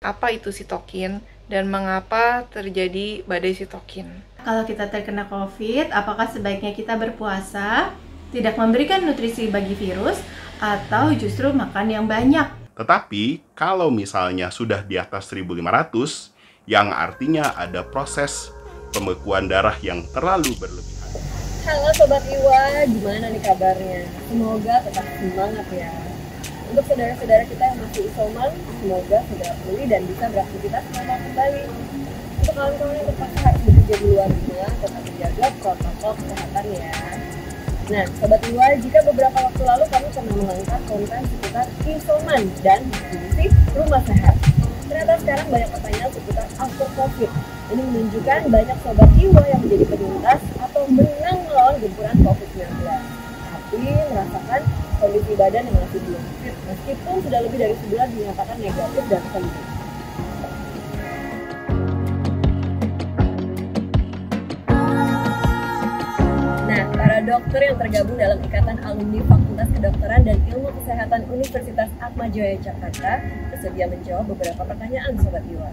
apa itu sitokin dan mengapa terjadi badai sitokin. Kalau kita terkena COVID, apakah sebaiknya kita berpuasa, tidak memberikan nutrisi bagi virus, atau justru makan yang banyak? Tetapi, kalau misalnya sudah di atas 1500, yang artinya ada proses pembekuan darah yang terlalu berlebihan. Halo Sobat Iwa, gimana nih kabarnya? Semoga tetap semangat ya. Untuk saudara-saudara kita yang masih isoman, semoga segera pulih dan bisa beraktivitas normal kembali. Untuk kawan-kawan yang terpaksa harus bekerja di luar rumah, tetap menjaga protokol kesehatan ya. Nah, Sobat Iwa, jika beberapa waktu lalu kami pernah mengangkat konten seputar isoman dan fungsi rumah sehat. Ternyata sekarang banyak pertanyaan seputar after COVID. Ini menunjukkan banyak Sobat Iwa yang menjadi penyintas atau menang melawan gempuran COVID-19. Tapi merasakan kondisi badan yang masih belum fit, meskipun sudah lebih dari sebulan dinyatakan negatif dan sembuh. Nah, para dokter yang tergabung dalam Ikatan Alumni Fakultas Kedokteran dan Ilmu Kesehatan Universitas Atmajaya Jakarta bersedia menjawab beberapa pertanyaan Sobat Iwa.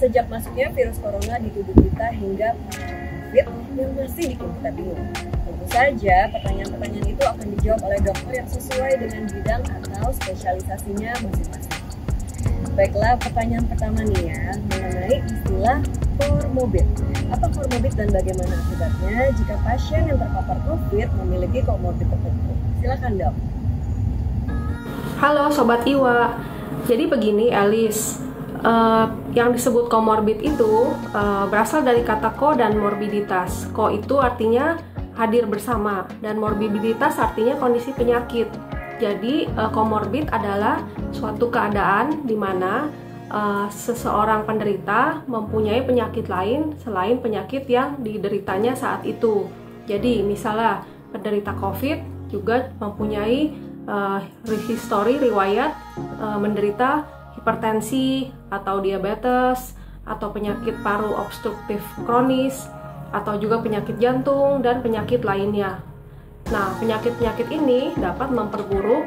Sejak masuknya virus corona di tubuh kita hingga COVID yang masih bikin kita bingung. Tentu saja pertanyaan-pertanyaan itu akan dijawab oleh dokter yang sesuai dengan bidang atau spesialisasinya masing-masing. Baiklah, pertanyaan pertama nih ya, mengenai istilah komorbid. Apa komorbid dan bagaimana akibatnya jika pasien yang terpapar COVID memiliki komorbid tertentu? Silakan dok. Halo Sobat Iwa, jadi begini Alice, yang disebut komorbid itu berasal dari kata ko dan morbiditas. Ko itu artinya hadir bersama dan morbiditas artinya kondisi penyakit. Jadi komorbid adalah suatu keadaan di mana seseorang penderita mempunyai penyakit lain selain penyakit yang dideritanya saat itu. Jadi misalnya penderita COVID juga mempunyai history riwayat menderita hipertensi atau diabetes atau penyakit paru obstruktif kronis atau juga penyakit jantung dan penyakit lainnya. Nah, penyakit-penyakit ini dapat memperburuk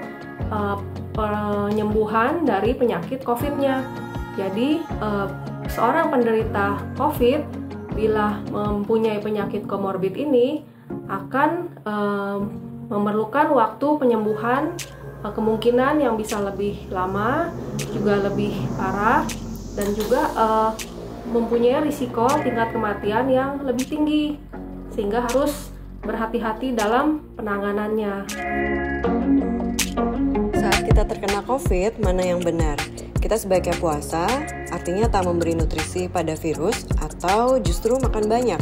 penyembuhan dari penyakit COVID-nya. Jadi, seorang penderita COVID bila mempunyai penyakit komorbid ini akan memerlukan waktu penyembuhan kemungkinan yang bisa lebih lama, juga lebih parah, dan juga mempunyai risiko tingkat kematian yang lebih tinggi, sehingga harus berhati-hati dalam penanganannya. Saat kita terkena COVID, mana yang benar? Kita sebaiknya puasa, artinya tak memberi nutrisi pada virus, atau justru makan banyak?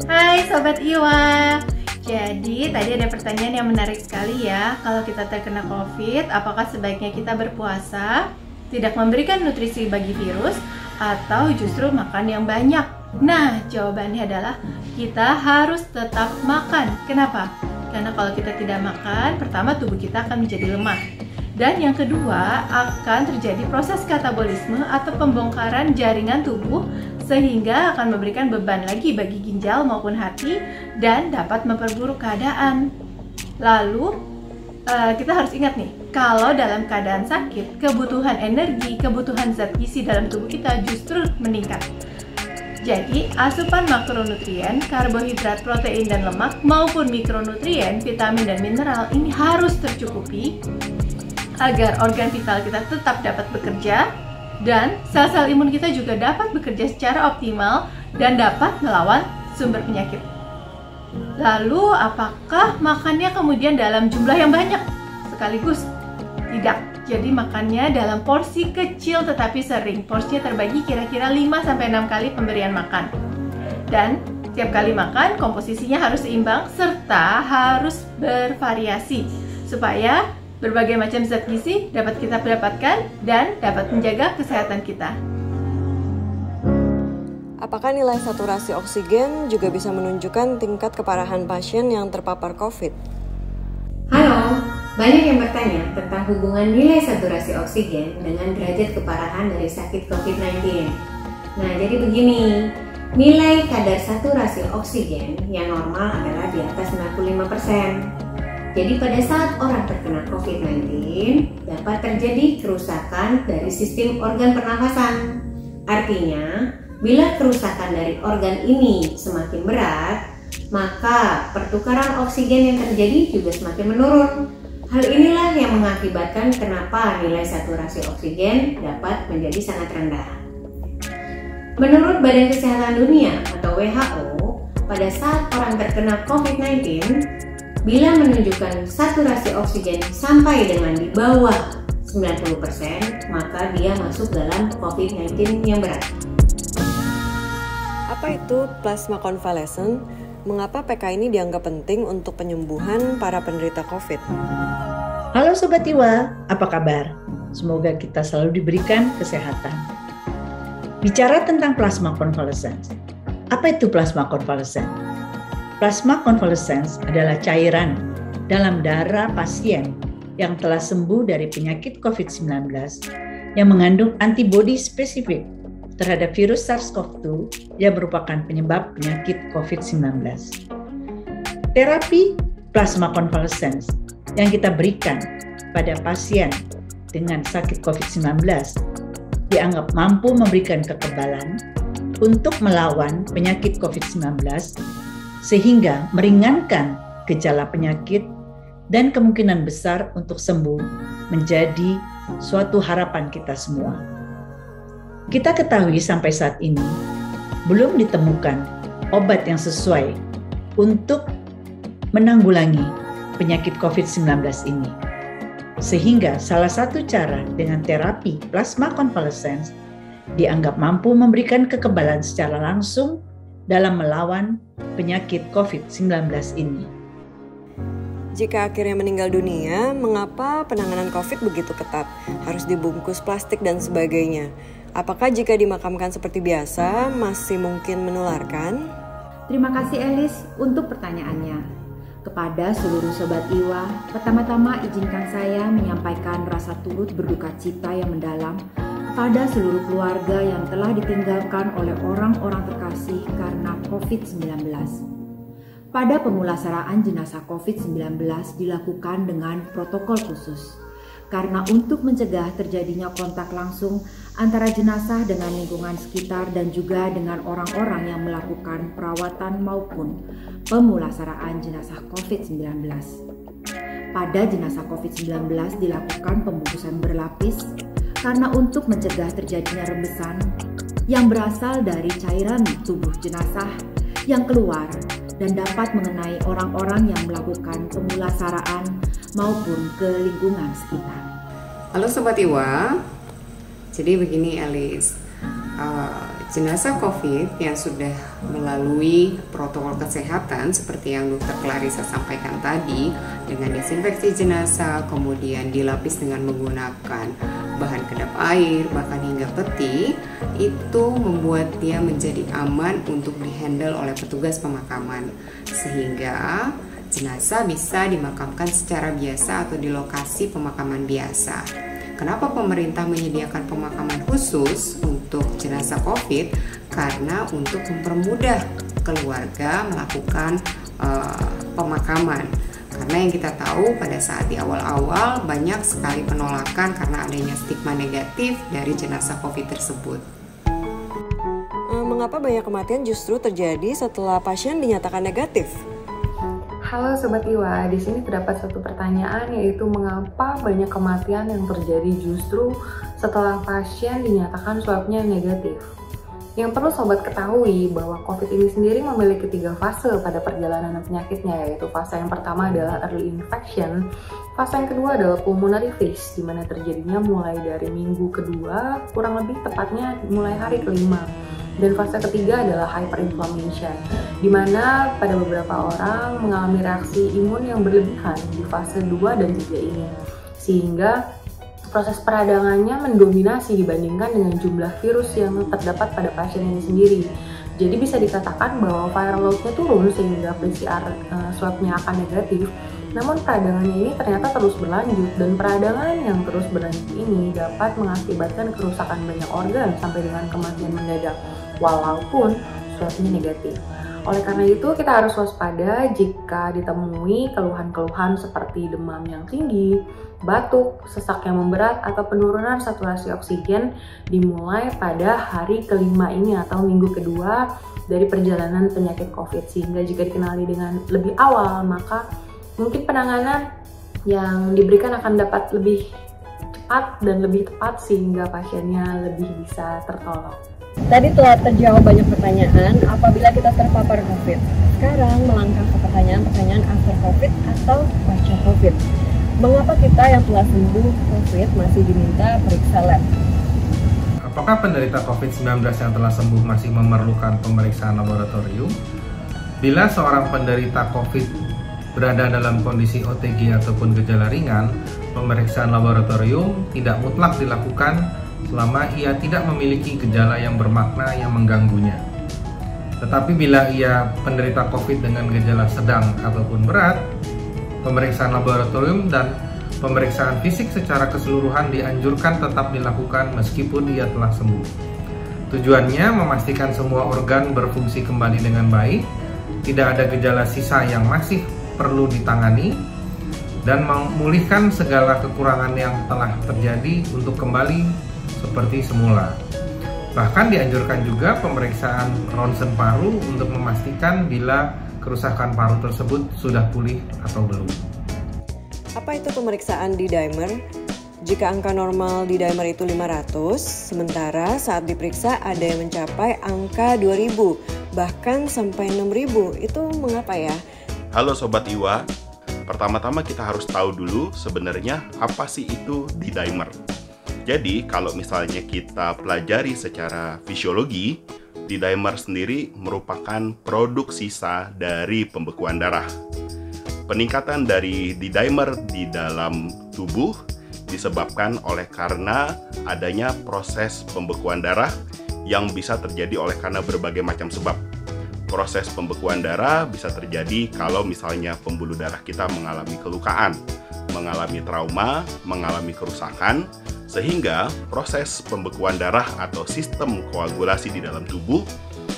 Hai Sobat Iwa, jadi tadi ada pertanyaan yang menarik sekali ya. Kalau kita terkena COVID, apakah sebaiknya kita berpuasa, tidak memberikan nutrisi bagi virus, atau justru makan yang banyak? Nah, jawabannya adalah kita harus tetap makan. Kenapa? Karena kalau kita tidak makan, pertama tubuh kita akan menjadi lemah. Dan yang kedua, akan terjadi proses katabolisme atau pembongkaran jaringan tubuh sehingga akan memberikan beban lagi bagi ginjal maupun hati dan dapat memperburuk keadaan. Lalu, kita harus ingat nih, kalau dalam keadaan sakit, kebutuhan energi, kebutuhan zat gizi dalam tubuh kita justru meningkat. Jadi, asupan makronutrien, karbohidrat, protein, dan lemak maupun mikronutrien, vitamin, dan mineral ini harus tercukupi agar organ vital kita tetap dapat bekerja dan sel-sel imun kita juga dapat bekerja secara optimal dan dapat melawan sumber penyakit. Lalu, apakah makannya kemudian dalam jumlah yang banyak sekaligus? Tidak. Jadi makannya dalam porsi kecil tetapi sering. Porsinya terbagi kira-kira 5-6 kali pemberian makan. Dan tiap kali makan komposisinya harus seimbang serta harus bervariasi supaya berbagai macam zat gizi dapat kita dapatkan dan dapat menjaga kesehatan kita. Apakah nilai saturasi oksigen juga bisa menunjukkan tingkat keparahan pasien yang terpapar COVID? Halo, banyak yang bertanya tentang hubungan nilai saturasi oksigen dengan derajat keparahan dari sakit COVID-19. Nah, jadi begini, nilai kadar saturasi oksigen yang normal adalah di atas 95%. Jadi pada saat orang terkena COVID-19 dapat terjadi kerusakan dari sistem organ pernafasan. Artinya, bila kerusakan dari organ ini semakin berat, maka pertukaran oksigen yang terjadi juga semakin menurun. Hal inilah yang mengakibatkan kenapa nilai saturasi oksigen dapat menjadi sangat rendah. Menurut Badan Kesehatan Dunia atau WHO, pada saat orang terkena COVID-19, bila menunjukkan saturasi oksigen sampai dengan di bawah 90%, maka dia masuk dalam COVID-19 yang berat. Apa itu plasma konvalesen? Mengapa PK ini dianggap penting untuk penyembuhan para penderita COVID? Halo Sobat Iwa, apa kabar? Semoga kita selalu diberikan kesehatan. Bicara tentang plasma konvalesen, apa itu plasma konvalesen? Plasma konvalesen adalah cairan dalam darah pasien yang telah sembuh dari penyakit COVID-19 yang mengandung antibodi spesifik terhadap virus SARS-CoV-2 yang merupakan penyebab penyakit COVID-19. Terapi plasma konvalesen yang kita berikan pada pasien dengan sakit COVID-19 dianggap mampu memberikan kekebalan untuk melawan penyakit COVID-19 sehingga meringankan gejala penyakit dan kemungkinan besar untuk sembuh menjadi suatu harapan kita semua. Kita ketahui sampai saat ini belum ditemukan obat yang sesuai untuk menanggulangi penyakit COVID-19 ini. Sehingga salah satu cara dengan terapi plasma konvalesen dianggap mampu memberikan kekebalan secara langsung dalam melawan penyakit COVID-19 ini. Jika akhirnya meninggal dunia, mengapa penanganan COVID begitu ketat? Harus dibungkus plastik dan sebagainya. Apakah jika dimakamkan seperti biasa, masih mungkin menularkan? Terima kasih Elis untuk pertanyaannya. Kepada seluruh Sobat Iwa, pertama-tama izinkan saya menyampaikan rasa turut berduka cita yang mendalam pada seluruh keluarga yang telah ditinggalkan oleh orang-orang terkasih karena COVID-19. Pada pemulasaraan jenazah COVID-19 dilakukan dengan protokol khusus, karena untuk mencegah terjadinya kontak langsung antara jenazah dengan lingkungan sekitar dan juga dengan orang-orang yang melakukan perawatan maupun pemulasaraan jenazah COVID-19. Pada jenazah COVID-19 dilakukan pembungkusan berlapis, karena untuk mencegah terjadinya rembesan yang berasal dari cairan tubuh jenazah yang keluar dan dapat mengenai orang-orang yang melakukan pemulasaraan maupun ke lingkungan sekitar. Halo Sobat Iwa, jadi begini Elis, jenazah COVID yang sudah melalui protokol kesehatan seperti yang Dr. Clarissa sampaikan tadi, dengan desinfeksi jenazah, kemudian dilapis dengan menggunakan bahan kedap air, bahkan hingga peti, itu membuat dia menjadi aman untuk dihandle oleh petugas pemakaman, sehingga jenazah bisa dimakamkan secara biasa atau di lokasi pemakaman biasa. Kenapa pemerintah menyediakan pemakaman khusus untuk jenazah COVID? Karena untuk mempermudah keluarga melakukan pemakaman. Karena yang kita tahu pada saat di awal-awal banyak sekali penolakan karena adanya stigma negatif dari jenazah COVID tersebut. Mengapa banyak kematian justru terjadi setelah pasien dinyatakan negatif? Halo Sobat Iwa, di sini terdapat satu pertanyaan, yaitu mengapa banyak kematian yang terjadi justru setelah pasien dinyatakan swabnya negatif. Yang perlu Sobat ketahui bahwa COVID ini sendiri memiliki 3 fase pada perjalanan penyakitnya, yaitu fase yang pertama adalah early infection, fase yang kedua adalah pulmonary phase, di mana terjadinya mulai dari minggu kedua, kurang lebih tepatnya mulai hari kelima. Dan fase ketiga adalah hyperinflammation, di mana pada beberapa orang mengalami reaksi imun yang berlebihan di fase 2 dan 3 ini, sehingga proses peradangannya mendominasi dibandingkan dengan jumlah virus yang terdapat pada pasien ini sendiri. Jadi bisa dikatakan bahwa viral load-nya turun sehingga PCR swab-nya akan negatif. Namun peradangannya ini ternyata terus berlanjut, dan peradangan yang terus berlanjut ini dapat mengakibatkan kerusakan banyak organ sampai dengan kematian mendadak walaupun swab-nya negatif. Oleh karena itu, kita harus waspada jika ditemui keluhan-keluhan seperti demam yang tinggi, batuk, sesak yang memberat, atau penurunan saturasi oksigen dimulai pada hari kelima ini atau minggu kedua dari perjalanan penyakit COVID. Sehingga jika dikenali dengan lebih awal, maka mungkin penanganan yang diberikan akan dapat lebih cepat dan lebih tepat sehingga pasiennya lebih bisa tertolong. Tadi telah terjawab banyak pertanyaan apabila kita terpapar COVID. Sekarang melangkah ke pertanyaan-pertanyaan after COVID atau pasca COVID. Mengapa kita yang telah sembuh COVID masih diminta periksa lab? Apakah penderita COVID-19 yang telah sembuh masih memerlukan pemeriksaan laboratorium? Bila seorang penderita COVID berada dalam kondisi OTG ataupun gejala ringan, pemeriksaan laboratorium tidak mutlak dilakukan selama ia tidak memiliki gejala yang bermakna yang mengganggunya. Tetapi bila ia penderita COVID dengan gejala sedang ataupun berat, pemeriksaan laboratorium dan pemeriksaan fisik secara keseluruhan dianjurkan tetap dilakukan meskipun ia telah sembuh. Tujuannya memastikan semua organ berfungsi kembali dengan baik, tidak ada gejala sisa yang masih perlu ditangani, dan memulihkan segala kekurangan yang telah terjadi untuk kembali seperti semula. Bahkan dianjurkan juga pemeriksaan ronsen paru untuk memastikan bila kerusakan paru tersebut sudah pulih atau belum. Apa itu pemeriksaan D-dimer? Jika angka normal D-dimer itu 500, sementara saat diperiksa ada yang mencapai angka 2000, bahkan sampai 6000. Itu mengapa ya? Halo Sobat Iwa, pertama-tama kita harus tahu dulu sebenarnya apa sih itu D-dimer. Jadi kalau misalnya kita pelajari secara fisiologi, D-dimer sendiri merupakan produk sisa dari pembekuan darah. Peningkatan dari D-dimer di dalam tubuh disebabkan oleh karena adanya proses pembekuan darah yang bisa terjadi oleh karena berbagai macam sebab. Proses pembekuan darah bisa terjadi kalau misalnya pembuluh darah kita mengalami kelukaan, mengalami trauma, mengalami kerusakan, sehingga proses pembekuan darah atau sistem koagulasi di dalam tubuh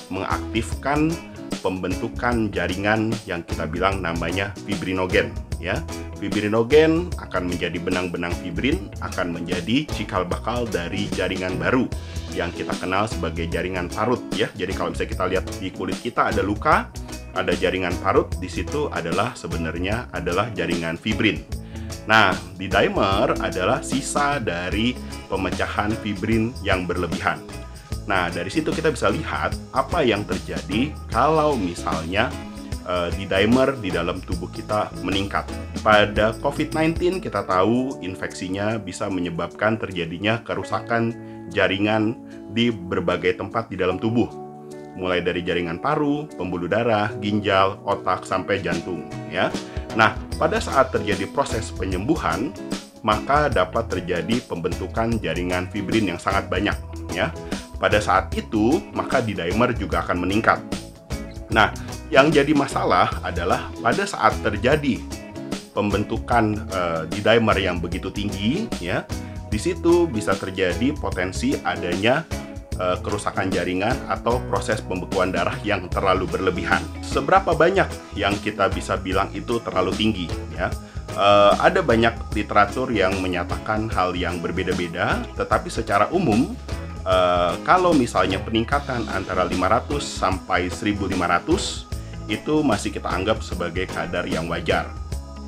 mengaktifkan pembentukan jaringan yang kita bilang namanya fibrinogen, ya. Fibrinogen akan menjadi benang-benang fibrin, akan menjadi cikal bakal dari jaringan baru yang kita kenal sebagai jaringan parut, ya. Jadi kalau misalnya kita lihat di kulit kita ada luka, ada jaringan parut, di situ adalah sebenarnya adalah jaringan fibrin. Nah, D-dimer adalah sisa dari pemecahan fibrin yang berlebihan. Nah, dari situ kita bisa lihat apa yang terjadi kalau misalnya D-dimer di dalam tubuh kita meningkat. Pada COVID-19 kita tahu infeksinya bisa menyebabkan terjadinya kerusakan jaringan di berbagai tempat di dalam tubuh. Mulai dari jaringan paru, pembuluh darah, ginjal, otak, sampai jantung, ya. Nah, pada saat terjadi proses penyembuhan, maka dapat terjadi pembentukan jaringan fibrin yang sangat banyak, ya. Pada saat itu, maka D-dimer juga akan meningkat. Nah, yang jadi masalah adalah pada saat terjadi pembentukan D-dimer yang begitu tinggi, ya, di situ bisa terjadi potensi adanya kerusakan jaringan atau proses pembekuan darah yang terlalu berlebihan. Seberapa banyak yang kita bisa bilang itu terlalu tinggi, ya? Ada banyak literatur yang menyatakan hal yang berbeda-beda, tetapi secara umum kalau misalnya peningkatan antara 500 sampai 1500 itu masih kita anggap sebagai kadar yang wajar.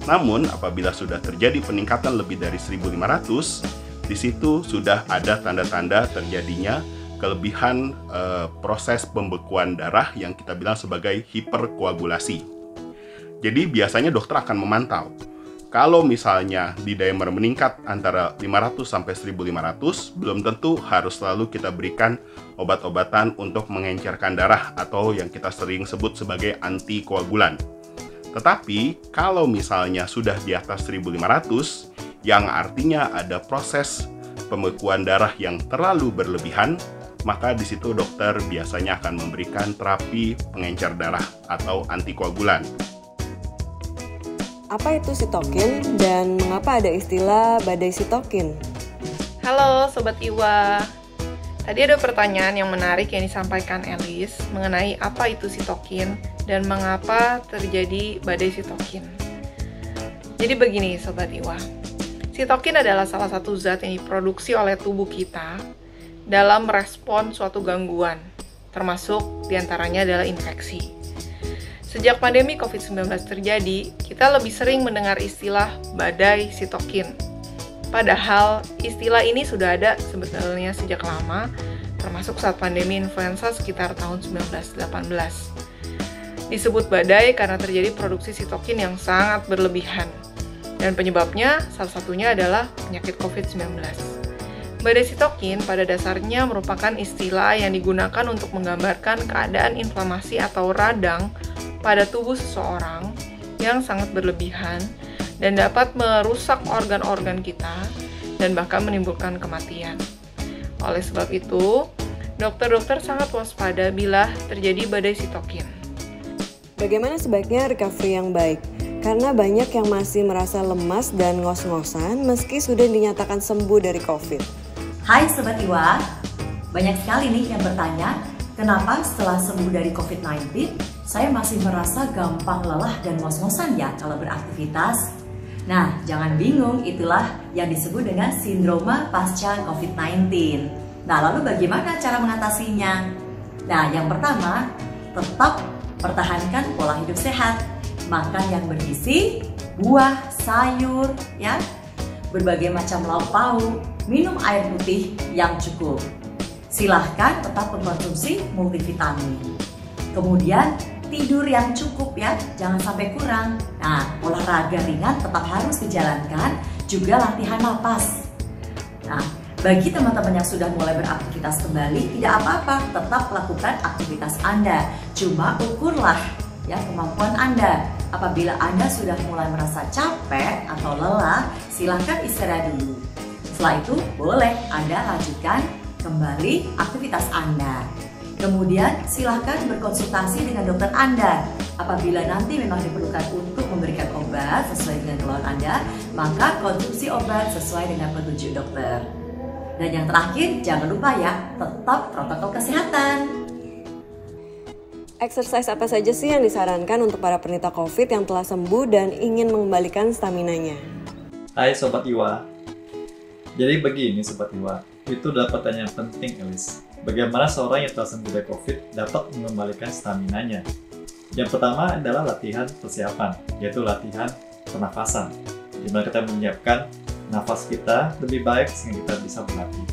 Namun apabila sudah terjadi peningkatan lebih dari 1500, di situ sudah ada tanda-tanda terjadinya kelebihan proses pembekuan darah yang kita bilang sebagai hiperkoagulasi. Jadi biasanya dokter akan memantau. Kalau misalnya D-dimer meningkat antara 500 sampai 1500, belum tentu harus selalu kita berikan obat-obatan untuk mengencerkan darah atau yang kita sering sebut sebagai antikoagulan. Tetapi kalau misalnya sudah di atas 1500, yang artinya ada proses pembekuan darah yang terlalu berlebihan, maka di situ dokter biasanya akan memberikan terapi pengencer darah atau antikoagulan. Apa itu sitokin dan mengapa ada istilah badai sitokin? Halo Sobat Iwa. Tadi ada pertanyaan yang menarik yang disampaikan Elis mengenai apa itu sitokin dan mengapa terjadi badai sitokin. Jadi begini Sobat Iwa, sitokin adalah salah satu zat yang diproduksi oleh tubuh kita dalam merespon suatu gangguan, termasuk diantaranya adalah infeksi. Sejak pandemi COVID-19 terjadi, kita lebih sering mendengar istilah badai sitokin. Padahal istilah ini sudah ada sebetulnya sejak lama, termasuk saat pandemi influenza sekitar tahun 1918. Disebut badai karena terjadi produksi sitokin yang sangat berlebihan. Dan penyebabnya salah satunya adalah penyakit COVID-19. Badai sitokin pada dasarnya merupakan istilah yang digunakan untuk menggambarkan keadaan inflamasi atau radang pada tubuh seseorang yang sangat berlebihan dan dapat merusak organ-organ kita dan bahkan menimbulkan kematian. Oleh sebab itu, dokter-dokter sangat waspada bila terjadi badai sitokin. Bagaimana sebaiknya recovery yang baik? Karena banyak yang masih merasa lemas dan ngos-ngosan meski sudah dinyatakan sembuh dari COVID. Hai Sobat Iwa, banyak sekali nih yang bertanya, kenapa setelah sembuh dari COVID-19, saya masih merasa gampang lelah dan ngos-ngosan ya kalau beraktivitas? Nah, jangan bingung, itulah yang disebut dengan sindroma pasca COVID-19. Nah, lalu bagaimana cara mengatasinya? Nah, yang pertama, tetap pertahankan pola hidup sehat. Makan yang bergizi, buah, sayur, ya, berbagai macam lauk pauk, minum air putih yang cukup. Silahkan tetap mengkonsumsi multivitamin. Kemudian tidur yang cukup ya, jangan sampai kurang. Nah, olahraga ringan tetap harus dijalankan, juga latihan napas. Nah, bagi teman-teman yang sudah mulai beraktivitas kembali, tidak apa-apa, tetap lakukan aktivitas Anda. Cuma ukurlah ya kemampuan Anda. Apabila Anda sudah mulai merasa capek atau lelah, silahkan istirahat dulu. Setelah itu, boleh Anda lanjutkan kembali aktivitas Anda. Kemudian, silahkan berkonsultasi dengan dokter Anda. Apabila nanti memang diperlukan untuk memberikan obat sesuai dengan keluhan Anda, maka konsumsi obat sesuai dengan petunjuk dokter. Dan yang terakhir, jangan lupa ya, tetap protokol kesehatan. Exercise apa saja sih yang disarankan untuk para penderita COVID yang telah sembuh dan ingin mengembalikan staminanya? Hai Sobat Iwa. Jadi begini Sobat Iwa, itu adalah pertanyaan penting Elis. Bagaimana seorang yang telah sembuh dari COVID dapat mengembalikan staminanya? Yang pertama adalah latihan persiapan, yaitu latihan pernafasan. Di mana kita menyiapkan nafas kita lebih baik sehingga kita bisa berlatih.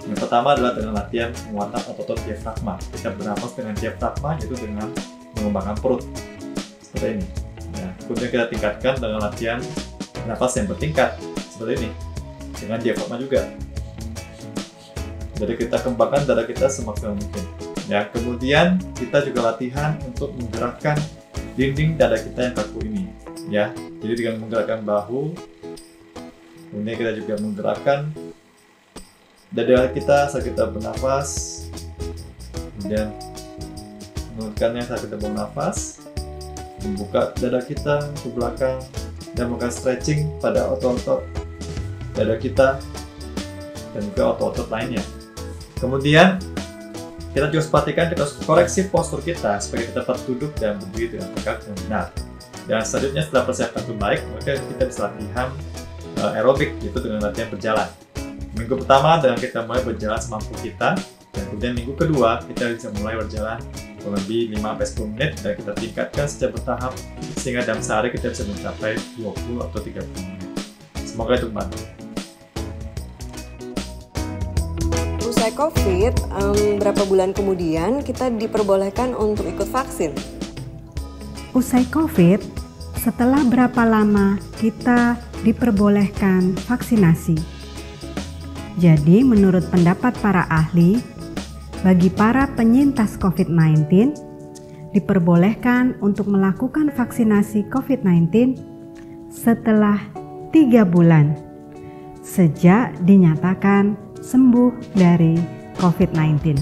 Yang pertama adalah dengan latihan penguatan otot diafragma. Kita bernafas dengan diafragma, yaitu dengan mengembangkan perut seperti ini. Ya, kemudian kita tingkatkan dengan latihan nafas yang bertingkat seperti ini dengan diafragma juga. Jadi kita kembangkan dada kita semaksimal mungkin. Ya, kemudian kita juga latihan untuk menggerakkan dinding dada kita yang kaku ini. Ya, jadi dengan menggerakkan bahu, kemudian kita juga menggerakkan dada kita saat kita bernafas, kemudian menurunkannya saat kita bernafas, membuka dada kita ke belakang dan melakukan stretching pada otot-otot dada kita dan juga otot-otot lainnya. Kemudian kita juga perhatikan, kita koreksi postur kita supaya kita dapat duduk dan berdiri dengan tegak dan benar. Dan selanjutnya setelah persiapan itu baik, maka kita bisa latihan aerobik, yaitu dengan latihan berjalan. Minggu pertama dengan kita mulai berjalan semampu kita, dan kemudian minggu kedua kita bisa mulai berjalan kurang lebih 5-10 menit dan kita tingkatkan secara bertahap sehingga dalam sehari kita bisa mencapai 20 atau 30 menit. Semoga itu membantu. Usai COVID, berapa bulan kemudian kita diperbolehkan untuk ikut vaksin? Usai COVID, setelah berapa lama kita diperbolehkan vaksinasi? Jadi, menurut pendapat para ahli, bagi para penyintas COVID-19, diperbolehkan untuk melakukan vaksinasi COVID-19 setelah 3 bulan sejak dinyatakan sembuh dari COVID-19.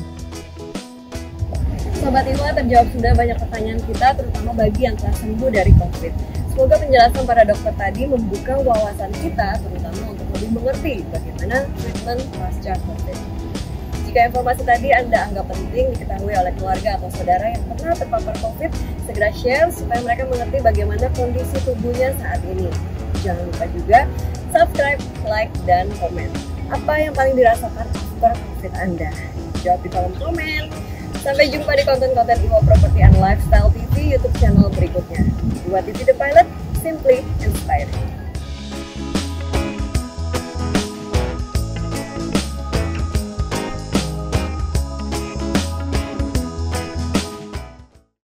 Sobat Iwa, terjawab sudah banyak pertanyaan kita, terutama bagi yang telah sembuh dari COVID. Semoga penjelasan para dokter tadi membuka wawasan kita, terutama untuk lebih mengerti bagaimana treatment pasca COVID. Jika Jika informasi tadi Anda anggap penting diketahui oleh keluarga atau saudara yang pernah terpapar COVID, segera share supaya mereka mengerti bagaimana kondisi tubuhnya saat ini. Jangan lupa juga subscribe, like, dan komen. Apa yang paling dirasakan after COVID Anda? Jawab di kolom komen. Sampai jumpa di konten-konten Iwa Property and Lifestyle TV YouTube channel berikutnya. Iwa TV The Pilot, simply inspiring.